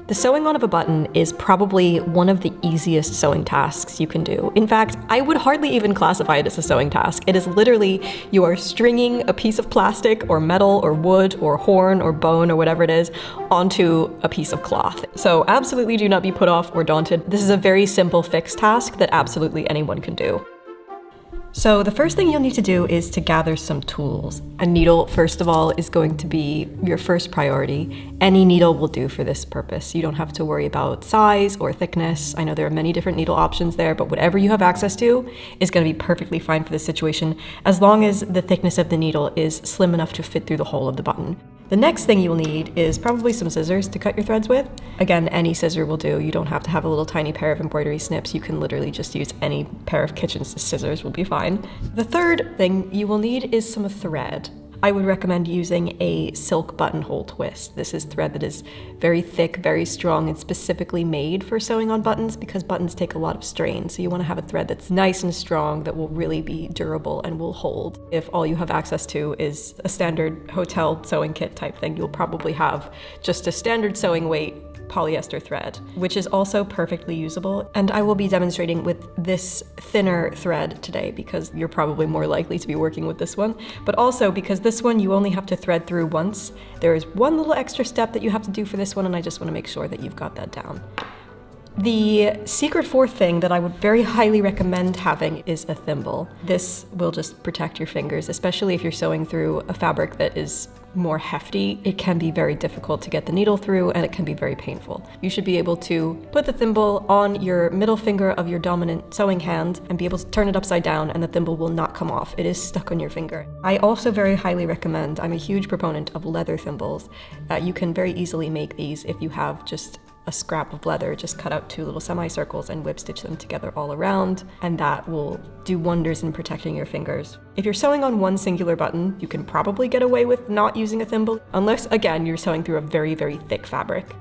The sewing on of a button is probably one of the easiest sewing tasks you can do. In fact, I would hardly even classify it as a sewing task. It is literally, you are stringing a piece of plastic or metal or wood or horn or bone or whatever it is onto a piece of cloth. So absolutely do not be put off or daunted. This is a very simple fixed task that absolutely anyone can do. So the first thing you'll need to do is to gather some tools. A needle, first of all, is going to be your first priority. Any needle will do for this purpose. You don't have to worry about size or thickness. I know there are many different needle options there, but whatever you have access to is going to be perfectly fine for this situation, as long as the thickness of the needle is slim enough to fit through the hole of the button. The next thing you will need is probably some scissors to cut your threads with. Again, any scissor will do. You don't have to have a little tiny pair of embroidery snips. You can literally just use any pair of kitchen scissors will be fine. The third thing you will need is some thread. I would recommend using a silk buttonhole twist. This is thread that is very thick, very strong, and specifically made for sewing on buttons because buttons take a lot of strain. So you want to have a thread that's nice and strong that will really be durable and will hold. If all you have access to is a standard hotel sewing kit type thing, you'll probably have just a standard sewing weight polyester thread, which is also perfectly usable. And I will be demonstrating with this thinner thread today because you're probably more likely to be working with this one, but also because this one you only have to thread through once. There is one little extra step that you have to do for this one, and I just want to make sure that you've got that down. The secret fourth thing that I would very highly recommend having is a thimble. This will just protect your fingers, especially if you're sewing through a fabric that is more hefty. It can be very difficult to get the needle through and it can be very painful. You should be able to put the thimble on your middle finger of your dominant sewing hand and be able to turn it upside down and the thimble will not come off. It is stuck on your finger. I also very highly recommend, I'm a huge proponent of leather thimbles. You can very easily make these if you have just a scrap of leather, just cut out 2 little semicircles and whip stitch them together all around, and that will do wonders in protecting your fingers. If you're sewing on one singular button, you can probably get away with not using a thimble, unless, again, you're sewing through a very, very thick fabric.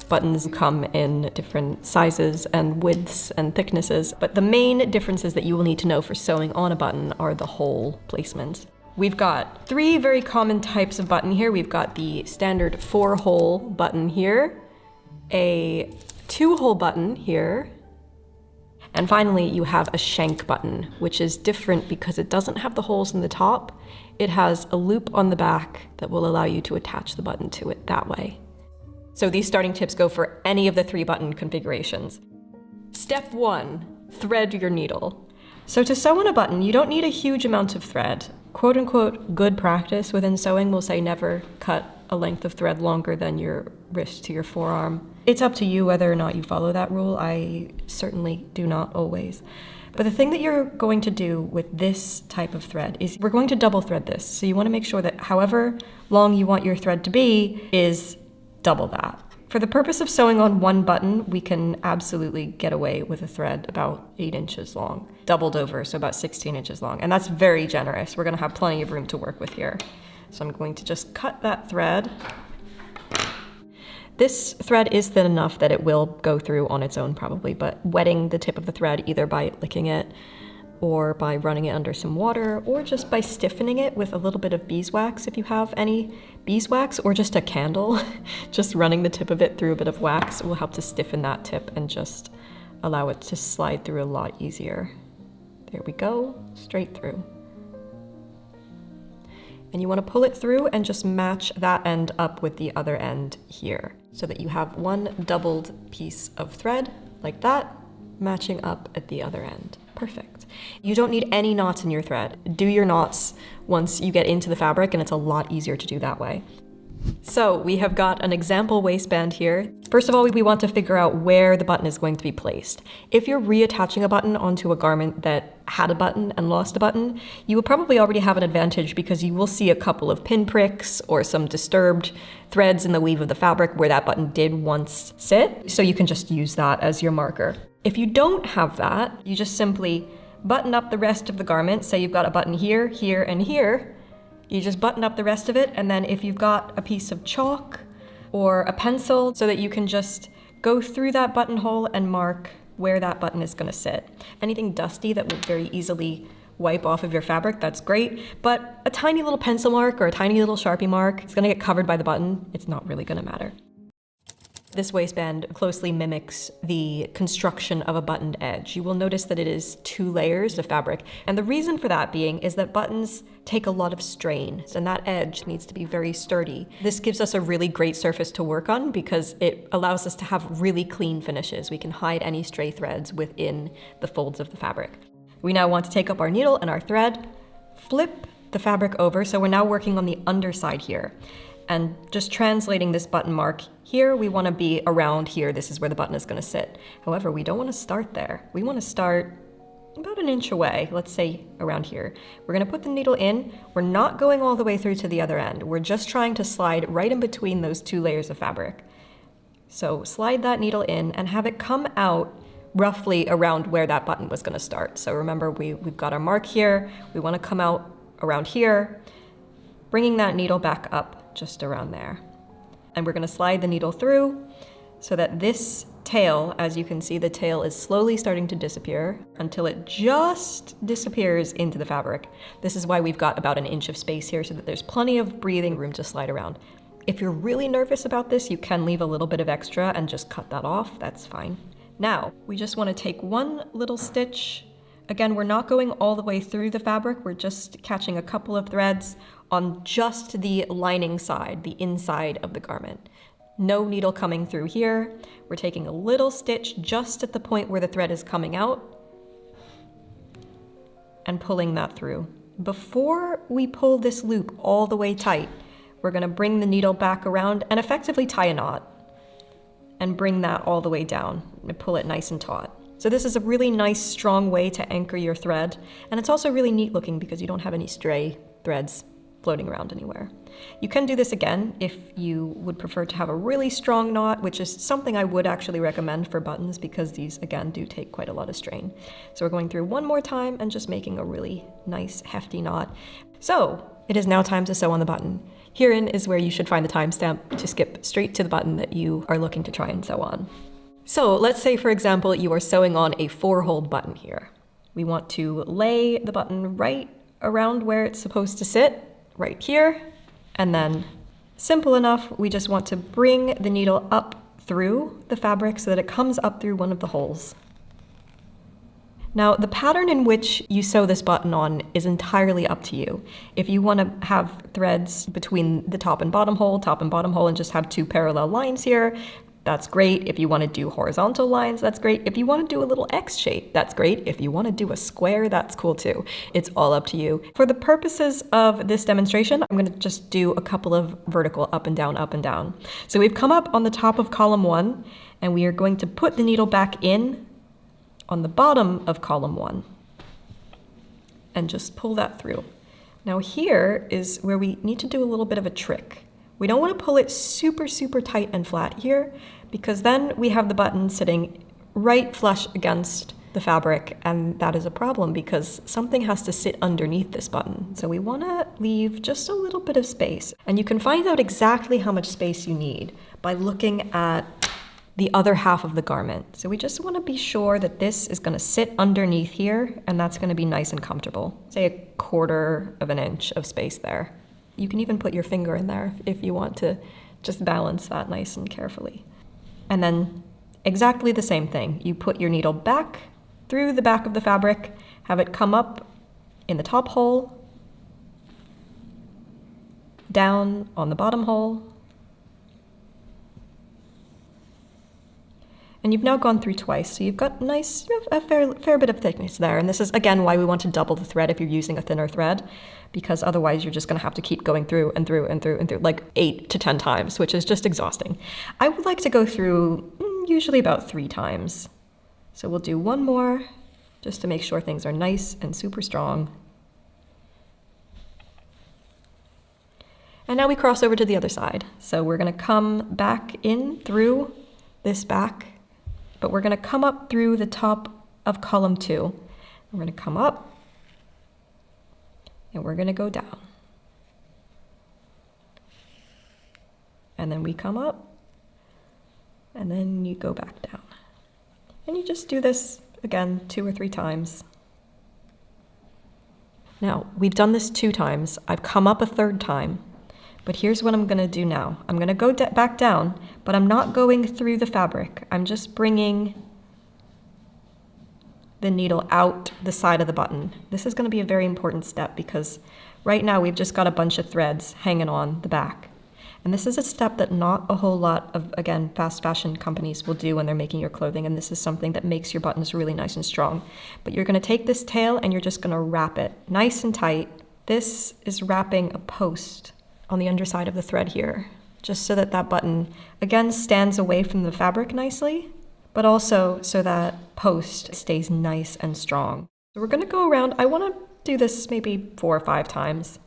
Buttons come in different sizes and widths and thicknesses, but the main differences that you will need to know for sewing on a button are the hole placement. We've got 3 very common types of button here. We've got the standard 4-hole button here, a 2-hole button here, and finally you have a shank button, which is different because it doesn't have the holes in the top. It has a loop on the back that will allow you to attach the button to it that way. So these starting tips go for any of the 3 button configurations. Step 1, thread your needle. So to sew on a button, you don't need a huge amount of thread. Quote unquote, good practice within sewing will say never cut a length of thread longer than your wrist to your forearm. It's up to you whether or not you follow that rule. I certainly do not always. But the thing that you're going to do with this type of thread is we're going to double thread this. So you want to make sure that however long you want your thread to be is double that. For the purpose of sewing on one button, we can absolutely get away with a thread about 8 inches long, doubled over, so about 16 inches long. And that's very generous. We're going to have plenty of room to work with here. So I'm going to just cut that thread. This thread is thin enough that it will go through on its own probably, but wetting the tip of the thread either by licking it or by running it under some water or just by stiffening it with a little bit of beeswax if you have any beeswax, or just a candle. Just running the tip of it through a bit of wax will help to stiffen that tip and just allow it to slide through a lot easier. There we go, straight through. And you want to pull it through and just match that end up with the other end here so that you have one doubled piece of thread like that matching up at the other end. Perfect. You don't need any knots in your thread. Do your knots once you get into the fabric, and it's a lot easier to do that way. So we have got an example waistband here. First of all, we want to figure out where the button is going to be placed. If you're reattaching a button onto a garment that had a button and lost a button, you will probably already have an advantage because you will see a couple of pinpricks or some disturbed threads in the weave of the fabric where that button did once sit. So you can just use that as your marker. If you don't have that, you just simply button up the rest of the garment. Say you've got a button here, here, and here. You just button up the rest of it, and then if you've got a piece of chalk or a pencil so that you can just go through that buttonhole and mark where that button is going to sit. Anything dusty that will very easily wipe off of your fabric, that's great, but a tiny little pencil mark or a tiny little Sharpie mark, it's going to get covered by the button. It's not really going to matter. This waistband closely mimics the construction of a buttoned edge. You will notice that it is 2 layers of fabric, and the reason for that being is that buttons take a lot of strain, and that edge needs to be very sturdy. This gives us a really great surface to work on because it allows us to have really clean finishes. We can hide any stray threads within the folds of the fabric. We now want to take up our needle and our thread, flip the fabric over, so we're now working on the underside here. And just translating this button mark here, we want to be around here. This is where the button is going to sit. However, we don't want to start there. We want to start about an inch away, let's say around here. We're going to put the needle in. We're not going all the way through to the other end. We're just trying to slide right in between those 2 layers of fabric. So slide that needle in and have it come out roughly around where that button was going to start. So remember, we've got our mark here. We want to come out around here, bringing that needle back up just around there. And we're going to slide the needle through so that this tail, as you can see, the tail is slowly starting to disappear until it just disappears into the fabric. This is why we've got about an inch of space here so that there's plenty of breathing room to slide around. If you're really nervous about this, you can leave a little bit of extra and just cut that off. That's fine. Now, we just want to take one little stitch. Again, we're not going all the way through the fabric. We're just catching a couple of threads on just the lining side, the inside of the garment. No needle coming through here. We're taking a little stitch just at the point where the thread is coming out and pulling that through. Before we pull this loop all the way tight, we're going to bring the needle back around and effectively tie a knot and bring that all the way down and pull it nice and taut. So this is a really nice, strong way to anchor your thread. And it's also really neat looking because you don't have any stray threads floating around anywhere. You can do this again if you would prefer to have a really strong knot, which is something I would actually recommend for buttons because these, again, do take quite a lot of strain. So we're going through one more time and just making a really nice, hefty knot. So it is now time to sew on the button. Herein is where you should find the timestamp to skip straight to the button that you are looking to try and sew on. So let's say, for example, you are sewing on a 4-hole button here. We want to lay the button right around where it's supposed to sit, right here, and then simple enough, we just want to bring the needle up through the fabric so that it comes up through one of the holes. Now, the pattern in which you sew this button on is entirely up to you. If you want to have threads between the top and bottom hole, and just have 2 parallel lines here, that's great. If you want to do horizontal lines, that's great. If you want to do a little X shape, that's great. If you want to do a square, that's cool too. It's all up to you. For the purposes of this demonstration, I'm going to just do a couple of vertical up and down, up and down. So we've come up on the top of column 1, and we are going to put the needle back in on the bottom of column 1 and just pull that through. Now here is where we need to do a little bit of a trick. We don't want to pull it super, super tight and flat here because then we have the button sitting right flush against the fabric, and that is a problem because something has to sit underneath this button. So we want to leave just a little bit of space, and you can find out exactly how much space you need by looking at the other half of the garment. So we just want to be sure that this is going to sit underneath here, and that's going to be nice and comfortable. Say 1/4 of an inch of space there. You can even put your finger in there if you want to just balance that nice and carefully. And then exactly the same thing. You put your needle back through the back of the fabric, have it come up in the top hole, down on the bottom hole, and you've now gone through twice, so you've got a fair bit of thickness there. And this is, again, why we want to double the thread if you're using a thinner thread, because otherwise you're just going to have to keep going through and through and through and through, like 8 to 10 times, which is just exhausting. I would like to go through usually about 3 times. So we'll do one more, just to make sure things are nice and super strong. And now we cross over to the other side. So we're going to come back in through this back, but we're going to come up through the top of column 2. We're going to come up, and we're going to go down. And then we come up, and then you go back down. And you just do this again 2 or 3 times. Now, we've done this 2 times. I've come up a 3rd time, But here's what I'm gonna do now. I'm gonna go back down, but I'm not going through the fabric. I'm just bringing the needle out the side of the button. This is gonna be a very important step because right now we've just got a bunch of threads hanging on the back. And this is a step that not a whole lot of, again, fast fashion companies will do when they're making your clothing, and this is something that makes your buttons really nice and strong. But you're gonna take this tail and you're just gonna wrap it nice and tight. This is wrapping a post on the underside of the thread here, just so that that button, again, stands away from the fabric nicely, but also so that post stays nice and strong. So we're gonna go around, I wanna do this maybe 4 or 5 times.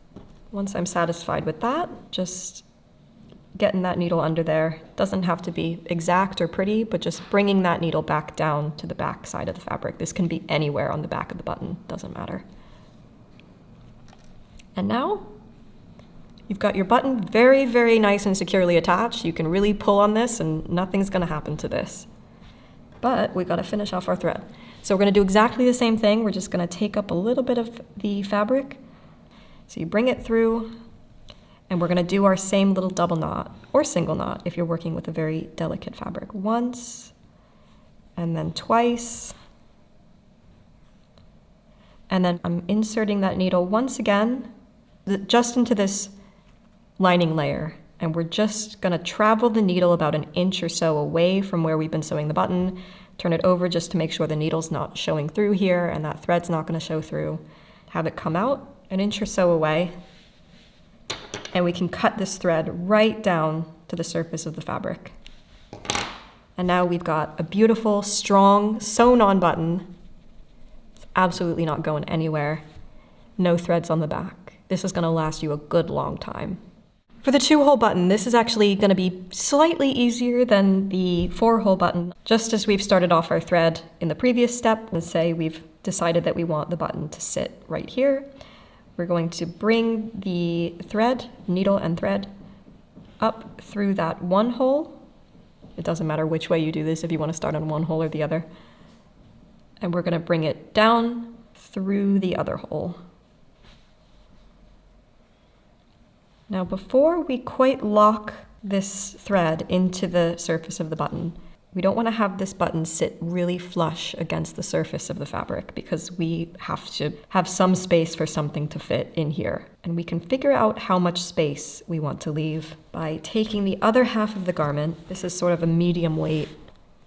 Once I'm satisfied with that, just getting that needle under there. Doesn't have to be exact or pretty, but just bringing that needle back down to the back side of the fabric. This can be anywhere on the back of the button, doesn't matter. And now you've got your button very, very nice and securely attached. You can really pull on this and nothing's gonna happen to this. But we gotta finish off our thread. So we're gonna do exactly the same thing. We're just gonna take up a little bit of the fabric. So you bring it through, and we're gonna do our same little double knot or single knot if you're working with a very delicate fabric. Once, and then twice. And then I'm inserting that needle once again, just into this lining layer. And we're just gonna travel the needle about an inch or so away from where we've been sewing the button, turn it over just to make sure the needle's not showing through here and that thread's not gonna show through. Have it come out an inch or so away. And we can cut this thread right down to the surface of the fabric. And now we've got a beautiful, strong, sewn-on button. It's absolutely not going anywhere. No threads on the back. This is gonna last you a good long time. For the 2-hole button, this is actually gonna be slightly easier than the 4-hole button. Just as we've started off our thread in the previous step, and say we've decided that we want the button to sit right here, we're going to bring the thread, needle and thread, up through that 1 hole. It doesn't matter which way you do this, if you want to start on 1 hole or the other. And we're going to bring it down through the other hole. Now, before we quite lock this thread into the surface of the button, we don't want to have this button sit really flush against the surface of the fabric because we have to have some space for something to fit in here. And we can figure out how much space we want to leave by taking the other half of the garment. This is sort of a medium weight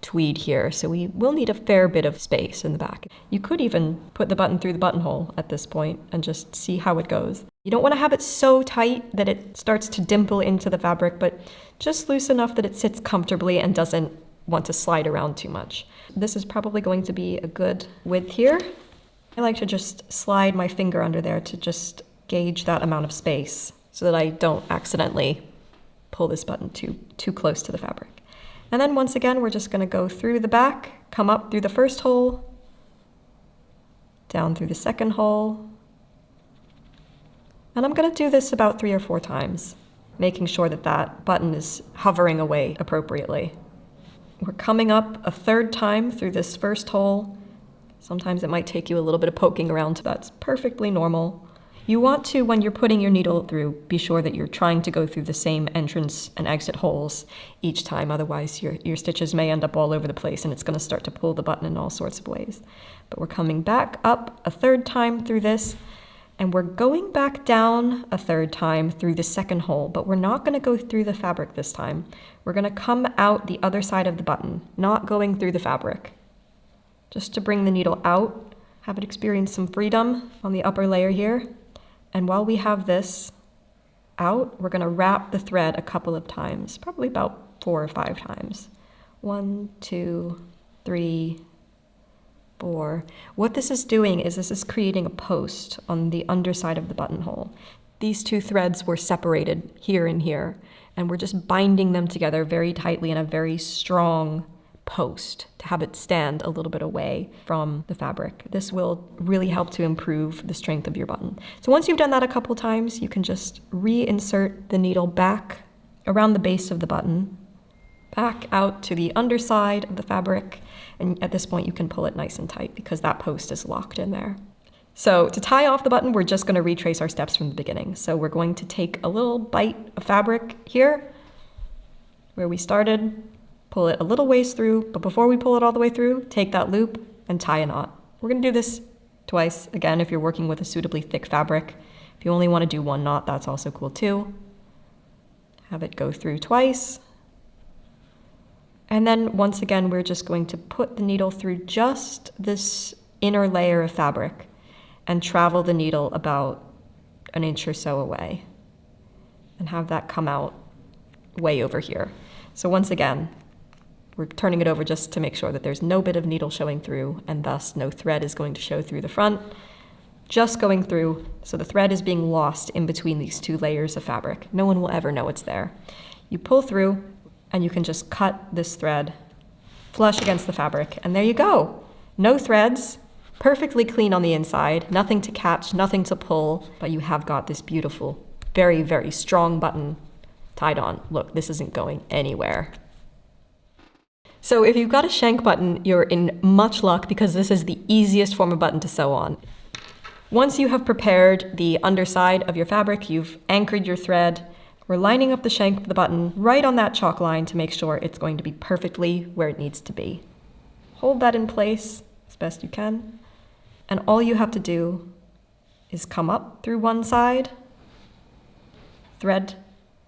tweed here, so we will need a fair bit of space in the back. You could even put the button through the buttonhole at this point and just see how it goes. You don't want to have it so tight that it starts to dimple into the fabric, but just loose enough that it sits comfortably and doesn't want to slide around too much. This is probably going to be a good width here. I like to just slide my finger under there to just gauge that amount of space so that I don't accidentally pull this button too close to the fabric. And then once again, we're just gonna go through the back, come up through the first hole, down through the second hole. And I'm gonna do this about 3 or 4 times, making sure that that button is hovering away appropriately. We're coming up a 3rd time through this first hole. Sometimes it might take you a little bit of poking around, so that's perfectly normal. You want to, when you're putting your needle through, be sure that you're trying to go through the same entrance and exit holes each time, otherwise your stitches may end up all over the place and it's gonna start to pull the button in all sorts of ways. But we're coming back up a 3rd time through this, and we're going back down a 3rd time through the 2nd hole, but we're not gonna go through the fabric this time. We're gonna come out the other side of the button, not going through the fabric. Just to bring the needle out, have it experience some freedom on the upper layer here. And while we have this out, we're gonna wrap the thread a couple of times, probably about 4 or 5 times. 1, 2, 3, 4. What this is doing is this is creating a post on the underside of the buttonhole. These 2 threads were separated here and here, and we're just binding them together very tightly in a very strong post to have it stand a little bit away from the fabric. This will really help to improve the strength of your button. So once you've done that a couple times, you can just reinsert the needle back around the base of the button, back out to the underside of the fabric, and at this point you can pull it nice and tight because that post is locked in there. So to tie off the button, we're just going to retrace our steps from the beginning. So we're going to take a little bite of fabric here, where we started, pull it a little ways through, but before we pull it all the way through, take that loop and tie a knot. We're going to do this twice. Again, if you're working with a suitably thick fabric. If you only want to do one knot, that's also cool too. Have it go through twice. And then once again, we're just going to put the needle through just this inner layer of fabric and travel the needle about an inch or so away and have that come out way over here. So once again, we're turning it over just to make sure that there's no bit of needle showing through, and thus no thread is going to show through the front, just going through, so the thread is being lost in between these two layers of fabric. No one will ever know it's there. You pull through, and you can just cut this thread flush against the fabric, and there you go. No threads, perfectly clean on the inside, nothing to catch, nothing to pull, but you have got this beautiful, very, very strong button tied on. Look, this isn't going anywhere. So if you've got a shank button, you're in much luck because this is the easiest form of button to sew on. Once you have prepared the underside of your fabric, you've anchored your thread, we're lining up the shank of the button right on that chalk line to make sure it's going to be perfectly where it needs to be. Hold that in place as best you can. And all you have to do is come up through one side, thread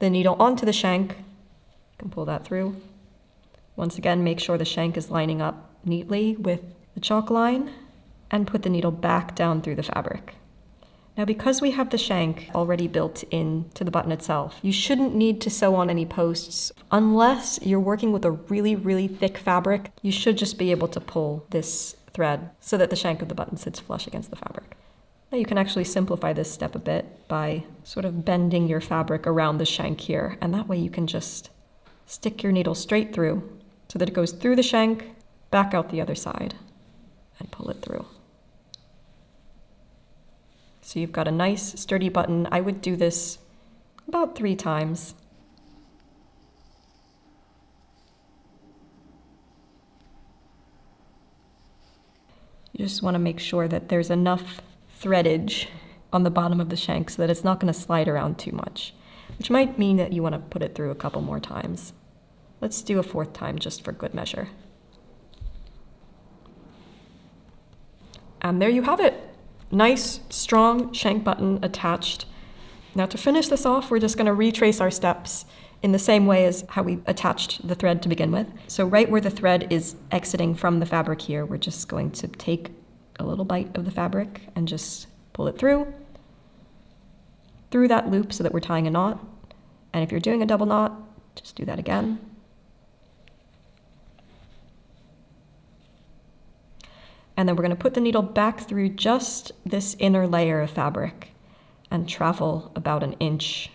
the needle onto the shank. You can pull that through. Once again, make sure the shank is lining up neatly with the chalk line and put the needle back down through the fabric. Now, because we have the shank already built into the button itself, you shouldn't need to sew on any posts. Unless you're working with a really, really thick fabric, you should just be able to pull this thread so that the shank of the button sits flush against the fabric. Now you can actually simplify this step a bit by sort of bending your fabric around the shank here, and that way you can just stick your needle straight through so that it goes through the shank, back out the other side, and pull it through. So you've got a nice sturdy button. I would do this about 3 times. You just want to make sure that there's enough threadage on the bottom of the shank so that it's not going to slide around too much, which might mean that you want to put it through a couple more times. Let's do a 4th time just for good measure. And there you have it. Nice, strong shank button attached. Now to finish this off, we're just going to retrace our steps in the same way as how we attached the thread to begin with. So right where the thread is exiting from the fabric here, we're just going to take a little bite of the fabric and just pull it through that loop so that we're tying a knot. And if you're doing a double knot, just do that again. And then we're going to put the needle back through just this inner layer of fabric and travel about an inch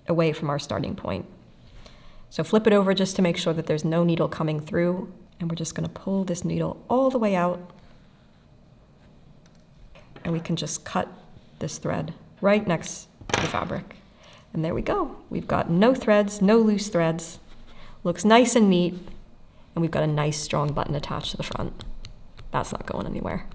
away from our starting point. So flip it over just to make sure that there's no needle coming through, and we're just going to pull this needle all the way out, and we can just cut this thread right next to the fabric. And there we go. We've got no threads, no loose threads. Looks nice and neat, and we've got a nice strong button attached to the front. That's not going anywhere.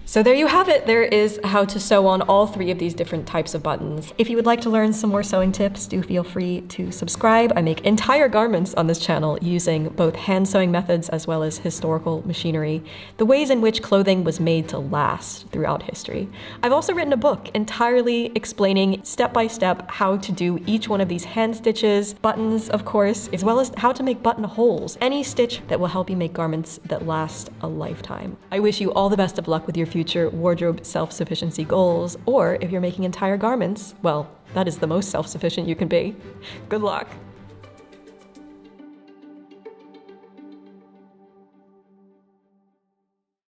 So there you have it. There is how to sew on all 3 of these different types of buttons. If you would like to learn some more sewing tips, do feel free to subscribe. I make entire garments on this channel using both hand sewing methods as well as historical machinery, the ways in which clothing was made to last throughout history. I've also written a book entirely explaining step by step how to do each one of these hand stitches, buttons, of course, as well as how to make buttonholes, any stitch that will help you make garments that last a lifetime. I wish you all the best of luck with your future wardrobe self-sufficiency goals, or if you're making entire garments, well, that is the most self-sufficient you can be. Good luck.